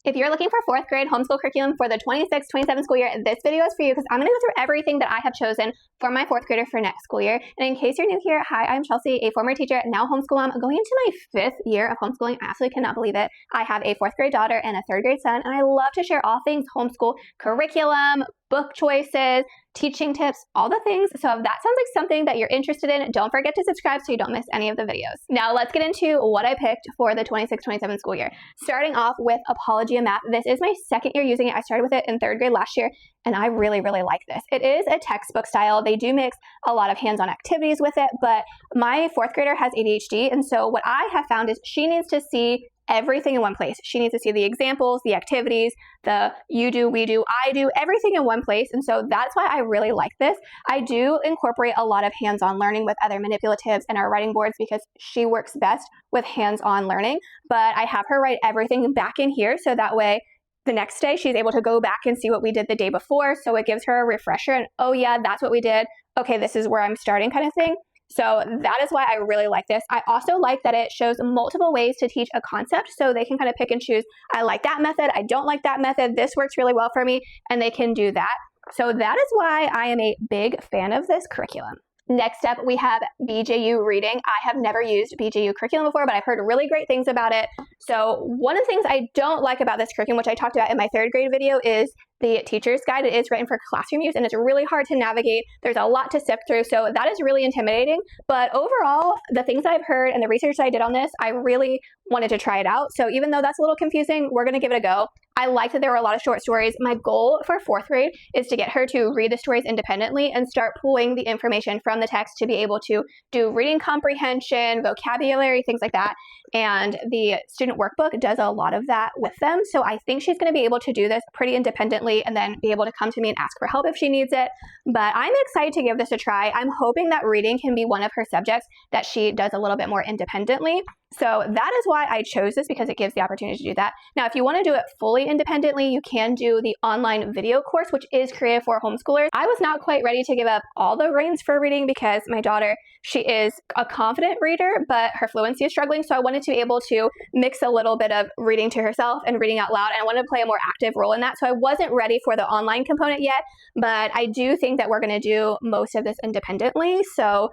If you're looking for 4th grade homeschool curriculum for the 26-27 school year, this video is for you because I'm going to go through everything that I have chosen for my 4th grader for next school year. And in case you're new here, hi, I'm Chelsea, a former teacher, now homeschool mom, going into my 5th year of homeschooling. I absolutely cannot believe it. I have a 4th grade daughter and a 3rd grade son, and I love to share all things homeschool curriculum, book choices, teaching tips, all the things. So if that sounds like something that you're interested in, don't forget to subscribe so you don't miss any of the videos. Now let's get into what I picked for the 26-27 school year. Starting off with Apologia Math. This is my 2nd year using it. I started with it in 3rd grade last year, and I really like this. It is a textbook style. They do mix a lot of hands-on activities with it, but my 4th grader has ADHD, and so what I have found is she needs to see everything in one place. She needs to see the examples, the activities, the you do, we do, I do, everything in one place. And so that's why I really like this. I do incorporate a lot of hands-on learning with other manipulatives and our writing boards because she works best with hands-on learning. But I have her write everything back in here so that way the next day she's able to go back and see what we did the day before. So it gives her a refresher and, oh yeah, that's what we did. Okay, this is where I'm starting kind of thing. So that is why I really like this. I also like that it shows multiple ways to teach a concept, so they can kind of pick and choose. I like that method. I don't like that method. This works really well for me, and they can do that. So that is why I am a big fan of this curriculum. Next up, we have BJU Reading. I have never used BJU curriculum before, but I've heard really great things about it. So one of the things I don't like about this curriculum, which I talked about in my 3rd grade video, is the teacher's guide. It is written for classroom use, and it's really hard to navigate. There's a lot to sift through, so that is really intimidating. But overall, the things that I've heard and the research that I did on this, I really wanted to try it out. So even though that's a little confusing, we're going to give it a go. I like that there were a lot of short stories. My goal for 4th grade is to get her to read the stories independently and start pulling the information from the text to be able to do reading comprehension, vocabulary, things like that. And the student workbook does a lot of that with them. So I think she's going to be able to do this pretty independently and then be able to come to me and ask for help if she needs it. But I'm excited to give this a try. I'm hoping that reading can be one of her subjects that she does a little bit more independently. So that is why I chose this, because it gives the opportunity to do that. Now, if you want to do it fully independently, you can do the online video course, which is created for homeschoolers. I was not quite ready to give up all the reins for reading because my daughter, she is a confident reader, but her fluency is struggling. So I wanted to be able to mix a little bit of reading to herself and reading out loud. And I wanted to play a more active role in that. So I wasn't ready for the online component yet, but I do think that we're going to do most of this independently. So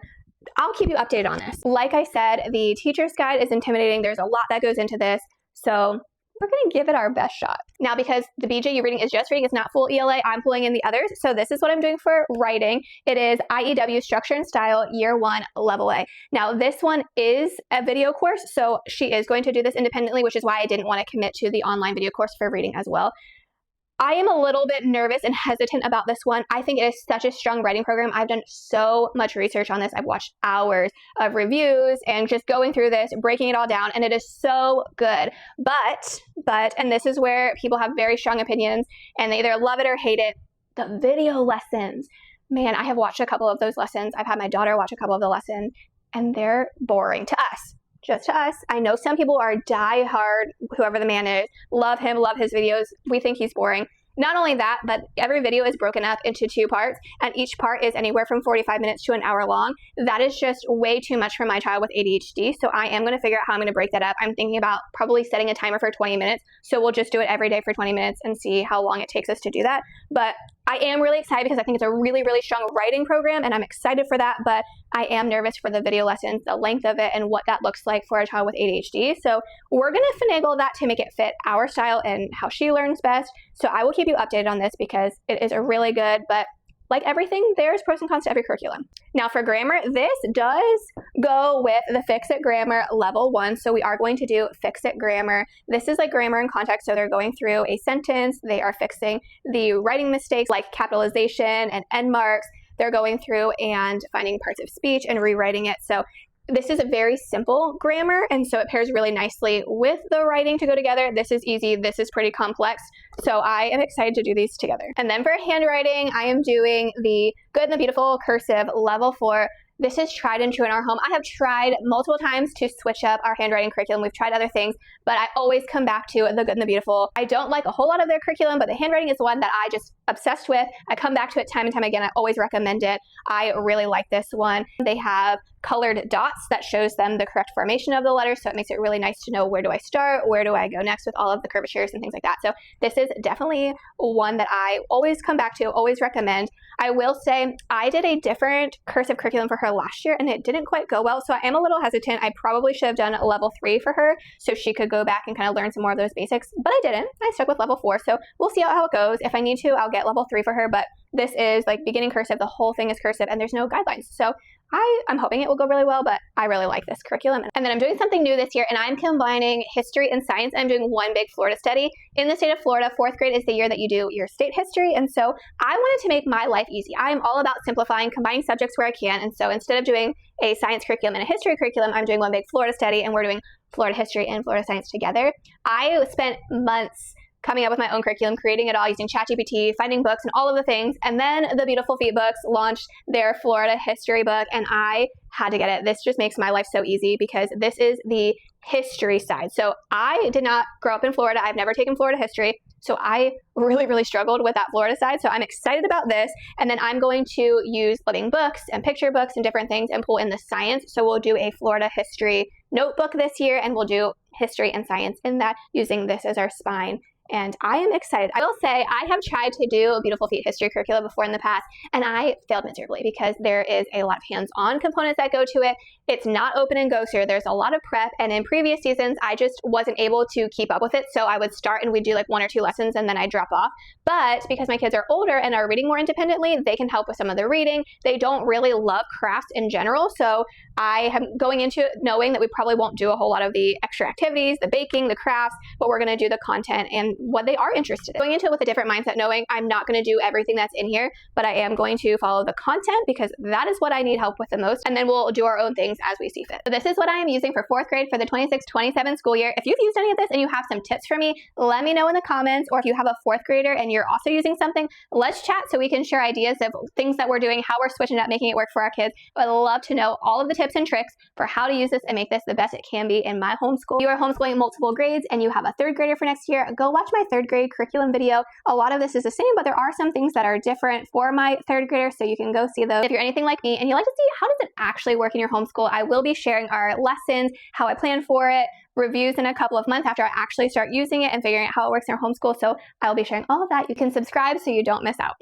I'll keep you updated on this. Like I said, the teacher's guide is intimidating. There's a lot that goes into this. So we're going to give it our best shot. Now, because the BJU Reading is just reading, it's not full ELA, I'm pulling in the others. So this is what I'm doing for writing. It is IEW Structure and Style Year 1 Level A. Now, this one is a video course, so she is going to do this independently, which is why I didn't want to commit to the online video course for reading as well. I am a little bit nervous and hesitant about this one. I think it is such a strong writing program. I've done so much research on this. I've watched hours of reviews and just going through this, breaking it all down, and it is so good. But, and this is where people have very strong opinions and they either love it or hate it, the video lessons. Man, I have watched a couple of those lessons. I've had my daughter watch a couple of the lessons, and they're boring to us. Just to us. I know some people are die-hard, whoever the man is, love him, love his videos. We think he's boring. Not only that, but every video is broken up into 2 parts, and each part is anywhere from 45 minutes to an hour long. That is just way too much for my child with ADHD, so I am going to figure out how I'm going to break that up. I'm thinking about probably setting a timer for 20 minutes, so we'll just do it every day for 20 minutes and see how long it takes us to do that. But I am really excited because I think it's a really strong writing program, and I'm excited for that, but I am nervous for the video lessons, the length of it, and what that looks like for a child with ADHD. So we're going to finagle that to make it fit our style and how she learns best. So I will keep you updated on this because it is a really good, but like everything, there's pros and cons to every curriculum. Now for grammar, this does go with the Fix It Grammar Level 1. So we are going to do Fix It Grammar. This is like grammar and context. So they're going through a sentence. They are fixing the writing mistakes like capitalization and end marks. They're going through and finding parts of speech and rewriting it. So this is a very simple grammar, and so it pairs really nicely with the writing to go together. This is easy. This is pretty complex. So I am excited to do these together. And then for handwriting, I am doing the Good and the Beautiful Cursive Level 4. This is tried and true in our home. I have tried multiple times to switch up our handwriting curriculum. We've tried other things, but I always come back to the Good and the Beautiful. I don't like a whole lot of their curriculum, but the handwriting is the one that I just obsessed with. I come back to it time and time again. I always recommend it. I really like this one. They have colored dots that shows them the correct formation of the letters. So it makes it really nice to know, where do I start? Where do I go next with all of the curvatures and things like that? So this is definitely one that I always come back to, always recommend. I will say I did a different cursive curriculum for her last year and it didn't quite go well. So I am a little hesitant. I probably should have done a level 3 for her so she could go back and kind of learn some more of those basics, but I didn't. I stuck with level 4. So we'll see how it goes. If I need to, I'll get level 3 for her, but this is like beginning cursive. The whole thing is cursive and there's no guidelines. So I'm hoping it will go really well, but I really like this curriculum. And then I'm doing something new this year, and I'm combining history and science. I'm doing one big Florida study. In the state of Florida, 4th grade is the year that you do your state history, and so I wanted to make my life easy. I am all about simplifying, combining subjects where I can, and so instead of doing a science curriculum and a history curriculum, I'm doing one big Florida study, and we're doing Florida history and Florida science together. I spent months coming up with my own curriculum, creating it all using ChatGPT, finding books and all of the things. And then the Beautiful Feet Books launched their Florida history book and I had to get it. This just makes my life so easy because this is the history side. So I did not grow up in Florida. I've never taken Florida history. So I really struggled with that Florida side. So I'm excited about this. And then I'm going to use living books and picture books and different things and pull in the science. So we'll do a Florida history notebook this year and we'll do history and science in that using this as our spine. And I am excited. I will say I have tried to do a Beautiful Feet history curriculum before in the past, and I failed miserably because there is a lot of hands-on components that go to it. It's not open and go, so there's a lot of prep, and in previous seasons, I just wasn't able to keep up with it, so I would start and we'd do like 1 or 2 lessons, and then I'd drop off. But because my kids are older and are reading more independently, they can help with some of the reading. They don't really love crafts in general, so I am going into it knowing that we probably won't do a whole lot of the extra activities, the baking, the crafts, but we're going to do the content and what they are interested in. Going into it with a different mindset, knowing I'm not going to do everything that's in here, but I am going to follow the content because that is what I need help with the most, and then we'll do our own things as we see fit. So this is what I am using for 4th grade for the 26-27 school year. If you've used any of this and you have some tips for me, let me know in the comments, or if you have a 4th grader and you're also using something, let's chat so we can share ideas of things that we're doing, how we're switching up, making it work for our kids. I'd love to know all of the tips and tricks for how to use this and make this the best it can be in my homeschool. If you are homeschooling multiple grades and you have a 3rd grader for next year, go watch my 3rd grade curriculum video. A lot of this is the same, but there are some things that are different for my 3rd grader, so you can go see those. If you're anything like me and you like to see how does it actually work in your homeschool, I will be sharing our lessons, how I plan for it, reviews in a couple of months after I actually start using it and figuring out how it works in our homeschool. So I'll be sharing all of that. You can subscribe so you don't miss out.